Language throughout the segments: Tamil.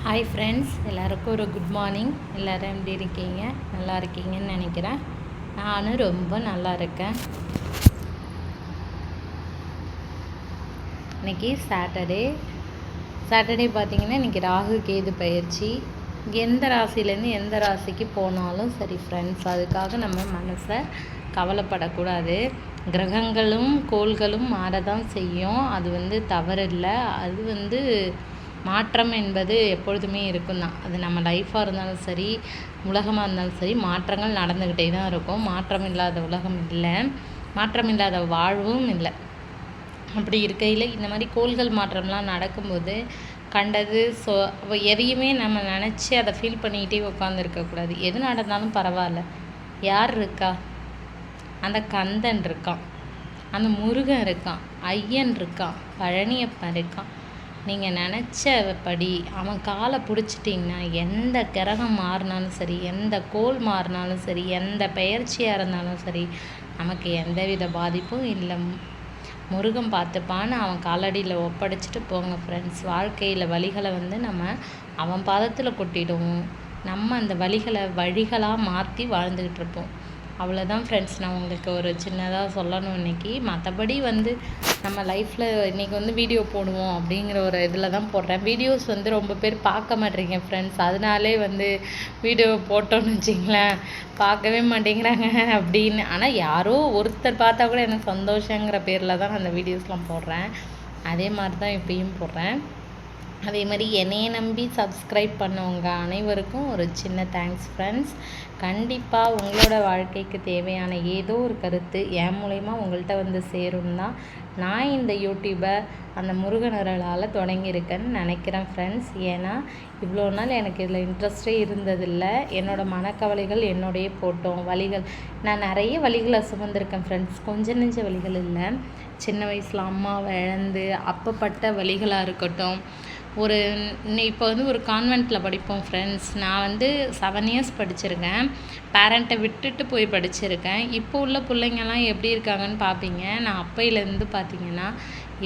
ஹாய் ஃப்ரெண்ட்ஸ், எல்லாருக்கும் ஒரு குட் மார்னிங். எல்லோரும் எப்படி இருக்கீங்க? நல்லா இருக்கீங்கன்னு நினைக்கிறேன். நானும் ரொம்ப நல்லா இருக்கேன். இன்றைக்கி சாட்டர்டே பார்த்திங்கன்னா இன்றைக்கி ராகு கேது பயிற்சி. எந்த ராசிலேருந்து எந்த ராசிக்கு போனாலும் சரி ஃப்ரெண்ட்ஸ், அதுக்காக நம்ம மனசை கவலைப்படக்கூடாது. கிரகங்களும் கோள்களும் மாறதான் செய்யும். அது தவறில்லை. அது மாற்றம் என்பது எப்பொழுதுமே இருக்கும் தான். அது நம்ம லைஃப்பாக இருந்தாலும் சரி, உலகமாக இருந்தாலும் சரி, மாற்றங்கள் நடந்துக்கிட்டே தான் இருக்கும். மாற்றம் இல்லாத உலகம் இல்லை, மாற்றம் இல்லாத வாழ்வும் இல்லை. அப்படி இருக்கையில் இந்த மாதிரி கோள்கள் மாற்றம்லாம் நடக்கும்போது கண்டது எதையுமே நம்ம நினச்சி அதை ஃபீல் பண்ணிக்கிட்டே உட்காந்துருக்கக்கூடாது. எது நடந்தாலும் பரவாயில்ல. யார் இருக்கா? அந்த கந்தன் இருக்கான், அந்த முருகன் இருக்கான், ஐயன் இருக்கான், பழனியப்பன் இருக்கான். நீங்கள் நினச்சபடி அவன் காலை பிடிச்சிட்டிங்கன்னா எந்த கிரகம் மாறினாலும் சரி, எந்த கோள் மாறினாலும் சரி, எந்த பெயர்ச்சியாக இருந்தாலும் சரி, நமக்கு எந்தவித பாதிப்பும் இல்லை. முருகன் பார்த்துப்பான்னு அவன் காலடியில் ஒப்படைச்சிட்டு போங்க ஃப்ரெண்ட்ஸ். வாழ்க்கையில் வழிகளை நம்ம அவன் பாதத்தில் கொட்டிடுவோம். நம்ம அந்த வழிகளாக மாற்றி வாழ்ந்துக்கிட்டு இருப்போம். அவ்வளோதான் ஃப்ரெண்ட்ஸ். நான் உங்களுக்கு ஒரு சின்னதாக சொல்லணும் இன்றைக்கி. மற்றபடி நம்ம லைஃப்பில் இன்றைக்கி வீடியோ போடுவோம் அப்படிங்கிற ஒரு இதில் தான் போடுறேன். வீடியோஸ் ரொம்ப பேர் பார்க்க மாட்டேறீங்க ஃப்ரெண்ட்ஸ். அதனாலே வீடியோ போட்டோன்னு வச்சிங்களேன், பார்க்கவே மாட்டேங்கிறாங்க அப்படின்னு. ஆனால் யாரோ ஒருத்தர் பார்த்தா கூட எனக்கு சந்தோஷங்கிற பேரில் தான் நான் அந்த வீடியோஸ்லாம் போடுறேன். அதே மாதிரி தான் இப்பயும் போடுறேன். அதே மாதிரி என்னையை நம்பி சப்ஸ்கிரைப் பண்ணவங்க அனைவருக்கும் ஒரு சின்ன தேங்க்ஸ் ஃப்ரெண்ட்ஸ். கண்டிப்பாக உங்களோட வாழ்க்கைக்கு தேவையான ஏதோ ஒரு கருத்து என் மூலயமா உங்கள்கிட்ட சேரும் தான் நான் இந்த யூடியூப்பை அந்த முருகனர்களால் தொடங்கியிருக்கேன்னு நினைக்கிறேன் ஃப்ரெண்ட்ஸ். ஏன்னா இவ்வளோ நாள் எனக்கு இதில் இன்ட்ரெஸ்டே இருந்ததில்லை. என்னோடய மனக்கவலைகள் என்னோடைய போட்டோம் வழிகள். நான் நிறைய வழிகளை சுமந்திருக்கேன் ஃப்ரெண்ட்ஸ். கொஞ்சம் நெஞ்ச வழிகள் இல்லை. சின்ன வயசில் அம்மாவை இழந்து அப்பப்பட்ட வழிகளாக இருக்கட்டும். இப்போ ஒரு கான்வெண்ட்டில் படிப்போம் ஃப்ரெண்ட்ஸ். நான் 7 இயர்ஸ் படிச்சிருக்கேன். பேரண்ட்டை விட்டுட்டு போய் படிச்சிருக்கேன். இப்போ உள்ள பிள்ளைங்கள்லாம் எப்படி இருக்காங்கன்னு பார்ப்பீங்க. நான் அப்பையிலேருந்து பார்த்திங்கன்னா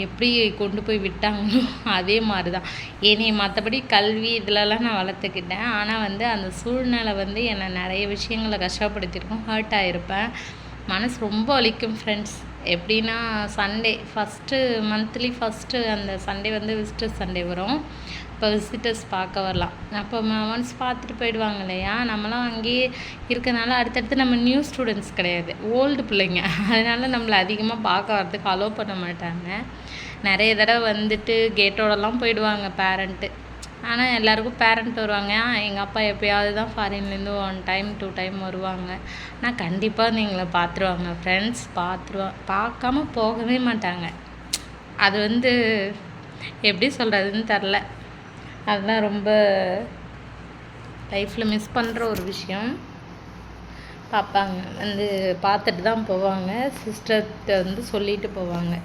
எப்படி கொண்டு போய் விட்டாங்களோ அதே மாதிரி தான். என்னை மற்றபடி கல்வி இதிலலாம் நான் வளர்த்துக்கிட்டேன். ஆனால் அந்த சூழ்நிலை என்னை நிறைய விஷயங்களை கஷ்டப்படுத்தியிருக்கோம். ஹர்ட் ஆகிருப்பேன். மனசு ரொம்ப வலிக்கும் ஃப்ரெண்ட்ஸ். எப்படின்னா சண்டே மந்த்லி ஃபஸ்ட்டு அந்த சண்டே விசிட்டர்ஸ் சண்டே வரும். இப்போ விசிட்டர்ஸ் பார்க்க வரலாம். அப்போ ஒன்ஸ் பார்த்துட்டு போயிடுவாங்க இல்லையா. நம்மளாம் அங்கேயே இருக்கனால அடுத்தடுத்து நம்ம நியூ ஸ்டூடெண்ட்ஸ் கிடையாது, ஓல்டு பிள்ளைங்க. அதனால் நம்மளை அதிகமாக பார்க்க வரதுக்கு அலோவ் பண்ண மாட்டாங்க. நிறைய தடவை கேட்டோடலாம் போயிடுவாங்க பேரண்ட்டு. ஆனால் எல்லாேருக்கும் பேரண்ட் வருவாங்க. எங்கள் அப்பா எப்போயாவது தான் ஃபாரின்லேருந்து 1 டைம் 2 டைம் வருவாங்க. ஆனால் கண்டிப்பாக நீங்களை பார்த்துருவாங்க ஃப்ரெண்ட்ஸ். பார்க்காம போகவே மாட்டாங்க. அது எப்படி சொல்கிறதுன்னு தெரில. அதெல்லாம் ரொம்ப லைஃப்பில் மிஸ் பண்ணுற ஒரு விஷயம். பார்ப்பாங்க, பார்த்துட்டு தான் போவாங்க. சிஸ்டர்கிட்ட சொல்லிட்டு போவாங்க,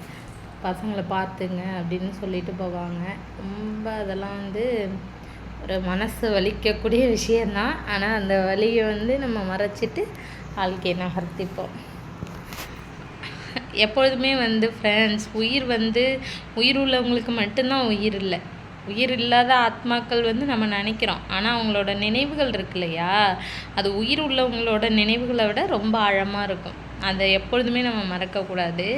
பசங்களை பார்த்துங்க அப்படின்னு சொல்லிட்டு போவாங்க. ரொம்ப அதெல்லாம் ஒரு மனசு வலிக்கக்கூடிய விஷயந்தான். ஆனால் அந்த வலியை நம்ம மறைச்சிட்டு வாழ்க்கையை நகர்த்திப்போம். எப்பொழுதுமே ஃப்ரெண்ட்ஸ், உயிர் உள்ளவங்களுக்கு மட்டும்தான் உயிர் இல்லை. உயிர் இல்லாத ஆத்மாக்கள் நம்ம நினைக்கிறோம். ஆனால் அவங்களோட நினைவுகள் இருக்கு இல்லையா, அது உயிர் உள்ளவங்களோட நினைவுகளை விட ரொம்ப ஆழமாக இருக்கும். அதை எப்பொழுதுமே நம்ம மறக்கக்கூடாது.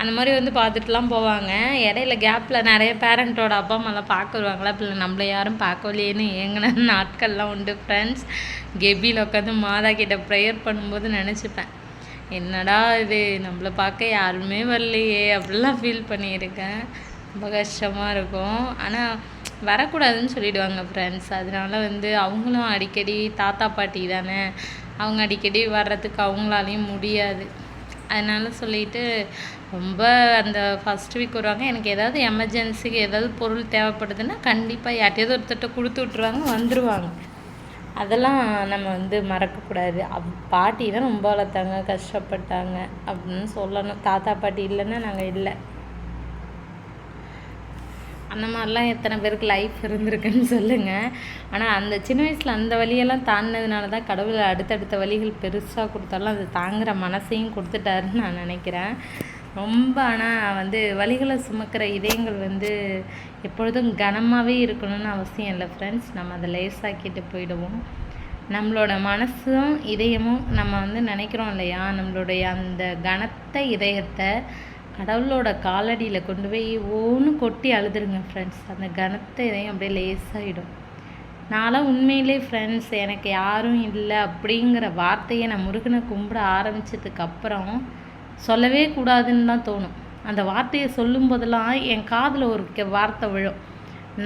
அந்த மாதிரி பார்த்துட்டுலாம் போவாங்க. இடையில கேப்பில் நிறைய பேரண்ட்டோட அப்பா அம்மாலாம் பார்க்க வருவாங்களா, பிள்ளை நம்மளை யாரும் பார்க்கலையேன்னு ஏங்கின நாட்கள்லாம் உண்டு ஃப்ரெண்ட்ஸ். கெபியில் உட்காந்து மாதா கிட்ட ப்ரேயர் பண்ணும்போது நினச்சிப்பேன், என்னடா இது நம்மளை பார்க்க யாருமே வரலையே அப்படிலாம் ஃபீல் பண்ணியிருக்கேன். ரொம்ப கஷ்டமாக இருக்கும். ஆனால் வரக்கூடாதுன்னு சொல்லிவிடுவாங்க ஃப்ரெண்ட்ஸ். அதனால அவங்களும் அடிக்கடி தாத்தா பாட்டி தானே, அவங்க அடிக்கடி வர்றதுக்கு அவங்களாலையும் முடியாது. அதனால் சொல்லிட்டு ரொம்ப அந்த ஃபஸ்ட் வீக் வருவாங்க. எனக்கு ஏதாவது எமர்ஜென்சிக்கு ஏதாவது பொருள் தேவைப்படுதுன்னா கண்டிப்பாக யார்ட்டையாவது ஒருத்தர்கிட்ட கொடுத்து விட்ருவாங்க, வந்துடுவாங்க. அதெல்லாம் நம்ம மறக்கக்கூடாது. பாட்டி தான் ரொம்ப வளர்த்தாங்க, கஷ்டப்பட்டாங்க அப்படின்னு சொல்லணும். தாத்தா பாட்டி இல்லைன்னா நாங்கள் இல்லை. அந்த மாதிரிலாம் எத்தனை பேருக்கு லைஃப் இருந்திருக்குன்னு சொல்லுங்கள். ஆனால் அந்த சின்ன வயசில் அந்த வழியெல்லாம் தாண்டினதுனால தான் கடவுள் அடுத்தடுத்த வழிகள் பெருசாக கொடுத்தாலும் அது தாங்குகிற மனசையும் கொடுத்துட்டாருன்னு நான் நினைக்கிறேன். ரொம்ப ஆனால் வலிகளை சுமக்கிற இதயங்கள் எப்பொழுதும் கனமாகவே இருக்கணும்னு அவசியம் இல்லை ஃப்ரெண்ட்ஸ். நம்ம அதை லேசாக்கிட்டு போயிடுவோம். நம்மளோட மனசும் இதயமும் நம்ம நினைக்கிறோம் இல்லையா, நம்மளுடைய அந்த கனத்த இதயத்தை கடவுளோட காலடியில் கொண்டு போய் ஒன்று கொட்டி அழுதுருங்க ஃப்ரெண்ட்ஸ். அந்த கனத்த இதயம் அப்படியே லேசாகிடும். நான்லாம் உண்மையிலே ஃப்ரெண்ட்ஸ், எனக்கு யாரும் இல்லை அப்படிங்கிற வார்த்தையை நான் முருகனை கும்பிட ஆரம்பித்ததுக்கப்புறம் சொல்லவே கூடாதுன்னு தான் தோணும். அந்த வார்த்தையை சொல்லும் போதெல்லாம் என் காதில் ஒரு வார்த்தை விழும்,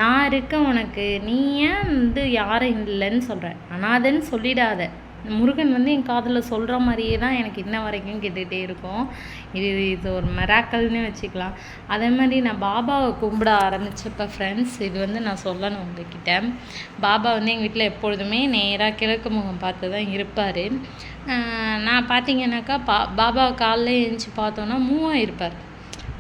நான் இருக்கேன் உனக்கு, நீ ஏன் யாரும் இல்லைன்னு சொல்கிறேன், அனாதைன்னு சொல்லிடாத. முருகன் என் காதில் சொல்கிற மாதிரியே தான் எனக்கு இன்ன வரைக்கும் கேட்டுகிட்டே இருக்கும். இது ஒரு மிராக்கல்னு வச்சுக்கலாம். அதே மாதிரி நான் பாபாவை கும்பிட ஆரம்பித்தப்போ ஃப்ரெண்ட்ஸ், இது நான் சொல்லணும் உங்ககிட்ட. பாபா எங்கள் வீட்டில் எப்பொழுதுமே நேராக கிழக்கு முகம் பார்த்து தான் இருப்பார். நான் பார்த்தீங்கன்னாக்கா பாபா காலைல எழுந்துச்சி பார்த்தோன்னா மூவாக இருப்பார்.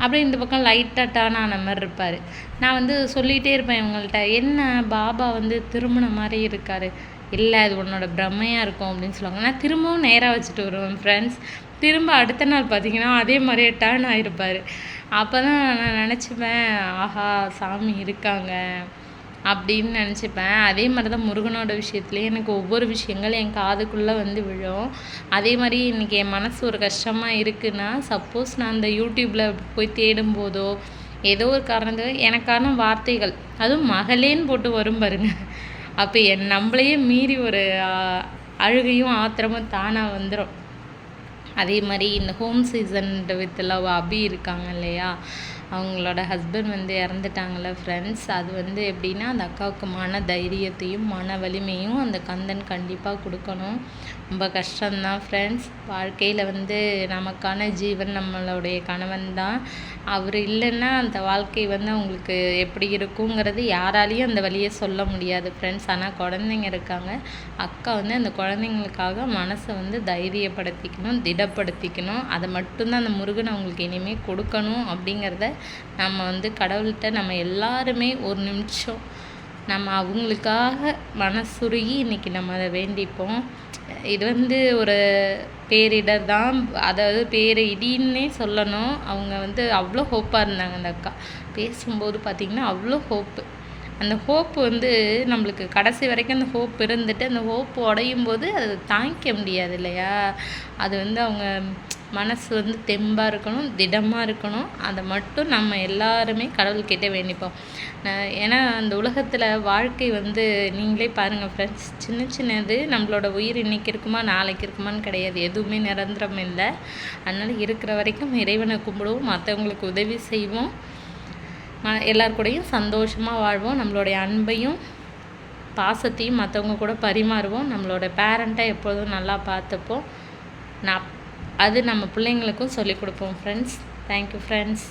அப்படியே இந்த பக்கம் லைட்டாக டர்ன் ஆன மாதிரி இருப்பார். நான் சொல்லிகிட்டே இருப்பேன் இவங்கள்ட்ட, என்ன பாபா திருமண மாதிரி இருக்கார், இல்லை அது உன்னோட பிரம்மையாக இருக்கும் அப்படின்னு சொல்லுவாங்க. நான் திரும்பவும் நேராக வச்சுட்டு வருவேன் ஃப்ரெண்ட்ஸ். திரும்ப அடுத்த நாள் பார்த்திங்கன்னா அதே மாதிரியே டர்ன் ஆகிருப்பார். அப்போ தான் நான் நினச்சிப்பேன், ஆஹா சாமி இருக்காங்க அப்படின்னு நினச்சிப்பேன். அதே மாதிரி தான் முருகனோட விஷயத்துலேயே எனக்கு ஒவ்வொரு விஷயங்கள் என் காதுக்குள்ளே விழும். அதே மாதிரி இன்றைக்கி என் மனசு ஒரு கஷ்டமாக இருக்குன்னா, சப்போஸ் நான் அந்த யூடியூப்பில் போய் தேடும்போதோ ஏதோ ஒரு காரணத்துக்கு எனக்கான வார்த்தைகள், அதுவும் மகளேன்னு போட்டு வரும் பாருங்க, அப்போ நம்மளையே மீறி ஒரு அழுகையும் ஆத்திரமும் தானாக வந்துடும். அதே மாதிரி இந்த ஹோம் சீசன் வித் லவ் அபி இருக்காங்க இல்லையா, அவங்களோட ஹஸ்பண்ட் இறந்துட்டாங்கள்ல ஃப்ரெண்ட்ஸ். அது எப்படின்னா, அந்த அக்காவுக்கு மன தைரியத்தையும் மன வலிமையும் அந்த கந்தன் கண்டிப்பாக கொடுக்கணும். ரொம்ப கஷ்டம்தான் ஃப்ரெண்ட்ஸ். வாழ்க்கையில் நமக்கான ஜீவன் நம்மளுடைய கணவன் தான். அவர் இல்லைன்னா அந்த வாழ்க்கை அவங்களுக்கு எப்படி இருக்குங்கிறது யாராலையும் அந்த வழியை சொல்ல முடியாது ஃப்ரெண்ட்ஸ். ஆனால் குழந்தைங்க இருக்காங்க. அக்கா அந்த குழந்தைங்களுக்காக மனசை தைரியப்படுத்திக்கணும், திடப்படுத்திக்கணும். அதை மட்டும்தான் அந்த முருகன் அவங்களுக்கு இனிமேல் கொடுக்கணும். அப்படிங்கிறத நம்ம கடவுள்கிட்ட நம்ம எல்லாருமே ஒரு நிமிஷம் நம்ம அவங்களுக்காக மனசுருகி இன்றைக்கி நம்ம அதை வேண்டிப்போம். இது ஒரு பேரிடர் தான், அதாவது பேரிடின்னே சொல்லணும். அவங்க அவ்வளோ ஹோப்பாக இருந்தாங்க. அந்த அக்கா பேசும்போது பார்த்திங்கன்னா அவ்வளோ ஹோப்பு. அந்த ஹோப்பு நம்மளுக்கு கடைசி வரைக்கும் அந்த ஹோப் இருந்துட்டு அந்த ஹோப் உடையும் போது அது தாங்கிக்க முடியாது இல்லையா. அது அவங்க மனசு தெம்பாக இருக்கணும், திடமாக இருக்கணும். அதை மட்டும் நம்ம எல்லாருமே கடவுள்கிட்ட வேண்டிப்போம். ஏன்னா அந்த உலகத்தில் வாழ்க்கை நீங்களே பாருங்கள் ஃப்ரெண்ட்ஸ், சின்ன சின்னது நம்மளோட உயிர் இன்றைக்கி இருக்குமா நாளைக்கு இருக்குமான்னு கிடையாது. எதுவுமே நிரந்தரம் இல்லை. அதனால் இருக்கிற வரைக்கும் இறைவனை கும்பிடுவோம், மற்றவங்களுக்கு உதவி செய்வோம், எல்லார் கூடயும் சந்தோஷமாக வாழ்வோம். நம்மளுடைய அன்பையும் பாசத்தையும் மற்றவங்க கூட பரிமாறுவோம். நம்மளோட பேரண்ட்டை எப்பொழுதும் நல்லா பார்த்துப்போம். அது நம்ம பிள்ளைங்களுக்கும் சொல்லிக் கொடுப்போம் ஃப்ரெண்ட்ஸ். Thank you friends.